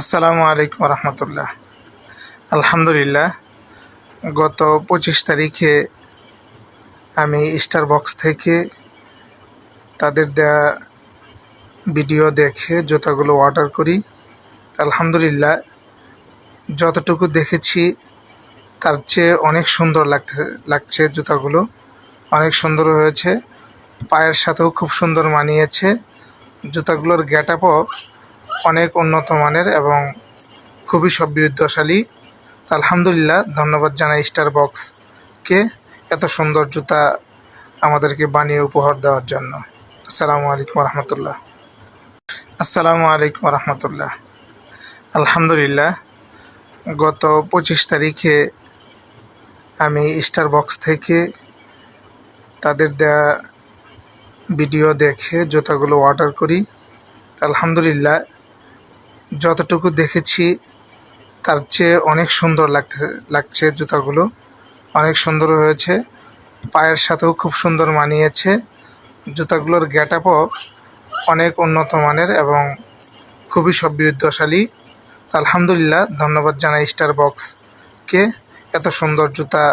আসসালামু আলাইকুম রহমতুল্লাহ। আলহামদুলিল্লাহ, গত 25 তারিখে আমি স্টারবক্স থেকে তাদের দেয়া ভিডিও দেখে জুতাগুলো অর্ডার করি। আলহামদুলিল্লাহ, যতটুকু দেখেছি তার চেয়ে অনেক সুন্দর লাগছে জুতাগুলো। অনেক সুন্দর হয়েছে, পায়ের সাথেও খুব সুন্দর মানিয়েছে। জুতাগুলোর গেটআপও অনেক উন্নত মানের এবং খুবই সমৃদ্ধশালী। আলহামদুলিল্লাহ, ধন্যবাদ জানাই স্টারবক্সকে এত সুন্দর জুতা আমাদেরকে বানিয়ে উপহার দেওয়ার জন্য। আসসালামু আলাইকুম রহমতুল্লাহ। আসসালামু আলাইকুম রহমতুল্লাহ। আলহামদুলিল্লাহ, গত 25 তারিখে আমি স্টারবক্স থেকে তাদের দেয়া ভিডিও দেখে জুতাগুলো অর্ডার করি। আলহামদুলিল্লাহ, যতটুকু দেখেছি তার চেয়ে অনেক সুন্দর লাগছে জুতাগুলো। অনেক সুন্দর হয়েছে, পায়ের সাথেও খুব সুন্দর মানিয়েছে। জুতাগুলোর গেটআপও অনেক উন্নত মানের এবং খুবই সমৃদ্ধশালী। আলহামদুলিল্লাহ, ধন্যবাদ জানাই স্টারবক্সকে এত সুন্দর জুতা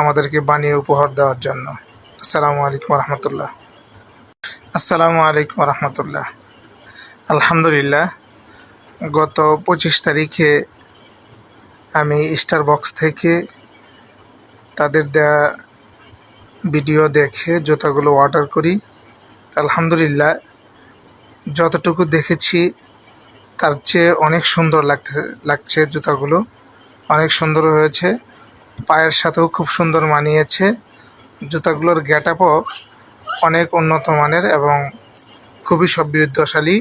আমাদেরকে বানিয়ে উপহার দেওয়ার জন্য। আসসালামু আলাইকুম রহমতুল্লাহ। আসসালামু আলাইকুম রহমতুল্লাহ। আলহামদুলিল্লাহ, গত 25 তারিখে আমি স্টারবক্স থেকে তাদের দেয়া ভিডিও দেখে জুতাগুলো অর্ডার করি। আলহামদুলিল্লাহ, যতটুকু দেখেছি তার চেয়ে অনেক সুন্দর লাগছে জুতাগুলো। অনেক সুন্দর হয়েছে, পায়ের সাথেও খুব সুন্দর মানিয়েছে। জুতাগুলোর গেটআপও অনেক উন্নত মানের এবং খুবই সমৃদ্ধশালী।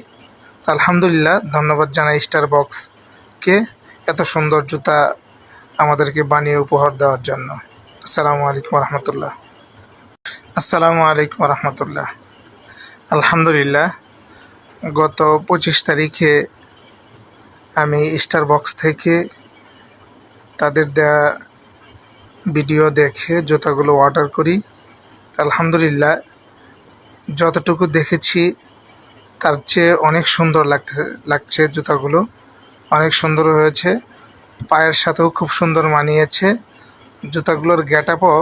আলহামদুলিল্লাহ, ধন্যবাদ জানাই স্টারবক্সকে এত সুন্দর জুতা আমাদেরকে বানিয়ে উপহার দেওয়ার জন্য। আসসালামু আলাইকুম রহমতুল্লাহ। আসসালামু আলাইকুম রহমতুল্লাহ। আলহামদুলিল্লাহ, গত 25 তারিখে আমি স্টারবক্স থেকে তাদের দেয়া ভিডিও দেখে জুতাগুলো অর্ডার করি। আলহামদুলিল্লাহ, যতটুকু দেখেছি তার চেয়ে অনেক সুন্দর লাগছে জুতাগুলো। অনেক সুন্দর হয়েছে, পায়ের সাথেও খুব সুন্দর মানিয়েছে। জুতাগুলোর গেটআপও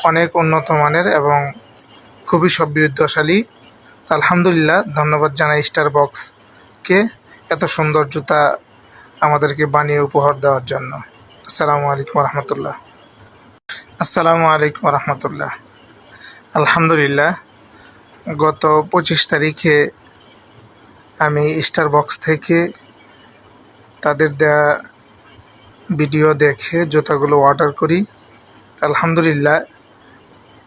অনেক উন্নত মানের এবং খুবই সমৃদ্ধশালী। আলহামদুলিল্লাহ, ধন্যবাদ জানাই স্টারবক্সকে এত সুন্দর জুতা আমাদেরকে বানিয়ে উপহার দেওয়ার জন্য। আসসালামু আলাইকুম রহমতুল্লাহ। আসসালামু আলাইকুম রহমতুল্লাহ। আলহামদুলিল্লাহ, গত 25 তারিখে আমি স্টারবক্স থেকে তাদের দেয়া ভিডিও দেখে জুতাগুলো অর্ডার করি। আলহামদুলিল্লাহ,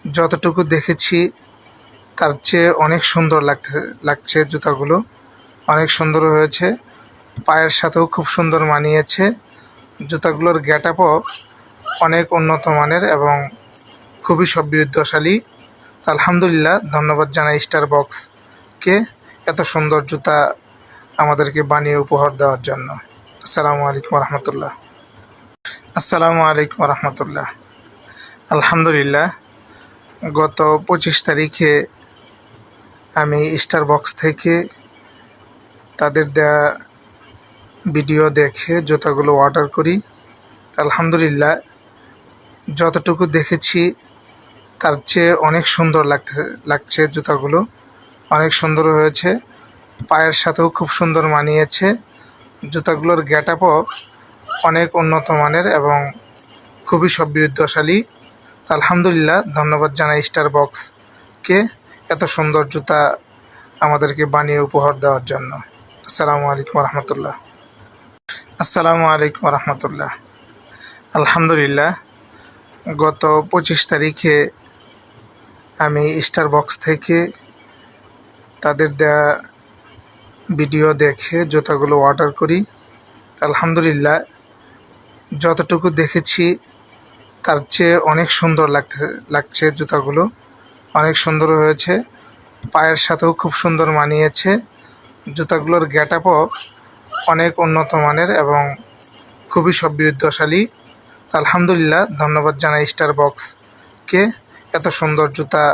যতটুকু দেখেছি তার চেয়ে অনেক সুন্দর লাগছে জুতাগুলো। অনেক সুন্দর হয়েছে, পায়ের সাথেও খুব সুন্দর মানিয়েছে। জুতাগুলোর গেটআপও অনেক উন্নত মানের এবং খুবই সমৃদ্ধশালী। আলহামদুলিল্লাহ, ধন্যবাদ জানাই স্টারবক্সকে এত সুন্দর জুতা আমাদেরকে বানিয়ে উপহার দেওয়ার জন্য। আসসালামু আলাইকুম রহমতুল্লাহ। আসসালামু আলাইকুম রহমতুল্লাহ। আলহামদুলিল্লাহ, গত 25 তারিখে আমি স্টারবক্স থেকে তাদের দেয়া ভিডিও দেখে জুতাগুলো অর্ডার করি। আলহামদুলিল্লাহ, যতটুকু দেখেছি তার চেয়ে অনেক সুন্দর লাগছে জুতাগুলো। অনেক সুন্দর হয়েছে, পায়ের সাথেও খুব সুন্দর মানিয়েছে। জুতাগুলোর গেটআপও অনেক উন্নত মানের এবং খুবই সমৃদ্ধশালী। আলহামদুলিল্লাহ, ধন্যবাদ জানাই স্টারবক্সকে এত সুন্দর জুতা আমাদেরকে বানিয়ে উপহার দেওয়ার জন্য। আসসালামু আলাইকুম রহমতুল্লাহ। আসসালামু আলাইকুম রহমতুল্লাহ। আলহামদুলিল্লাহ, গত 25 তারিখে আমি স্টারবক্স থেকে তাদের দেয়া ভিডিও দেখে জুতাগুলো অর্ডার করি। আলহামদুলিল্লাহ, যতটুকু দেখেছি তার চেয়ে অনেক সুন্দর লাগছে জুতাগুলো। অনেক সুন্দর হয়েছে, পায়ের সাথেও খুব সুন্দর মানিয়েছে। জুতাগুলোর গেটআপও অনেক উন্নত মানের এবং খুবই সমৃদ্ধশালী। আলহামদুলিল্লাহ, ধন্যবাদ জানাই স্টারবক্সকে এত সুন্দর জুতা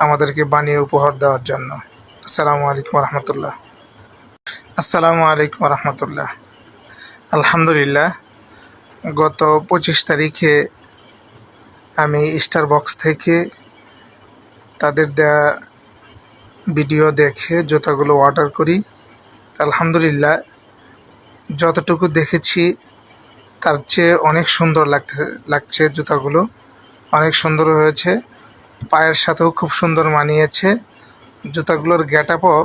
আমাদেরকে বানিয়ে উপহার দেওয়ার জন্য। আসসালামু আলাইকুম রহমতুল্লাহ। আসসালামু আলাইকুম রহমতুল্লাহ। আলহামদুলিল্লাহ, গত 25 তারিখে আমি স্টার বক্স থেকে তাদের দেয়া ভিডিও দেখে জুতাগুলো অর্ডার করি। আলহামদুলিল্লাহ, যতটুকু দেখেছি তার চেয়ে অনেক সুন্দর লাগছে জুতাগুলো, অনেক সুন্দর হয়েছে, পায়ের সাথেও খুব সুন্দর মানিয়েছে। জুতাগুলোর গেটআপও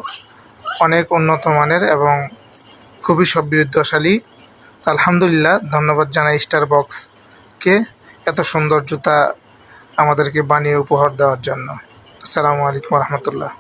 অনেক উন্নত মানের এবং খুবই সমৃদ্ধশালী। আলহামদুলিল্লাহ, ধন্যবাদ জানাই স্টার বক্সকে এত সুন্দর জুতা আমাদেরকে বানিয়ে উপহার দেওয়ার জন্য। আসসালামু আলাইকুম রহমতুল্লাহ।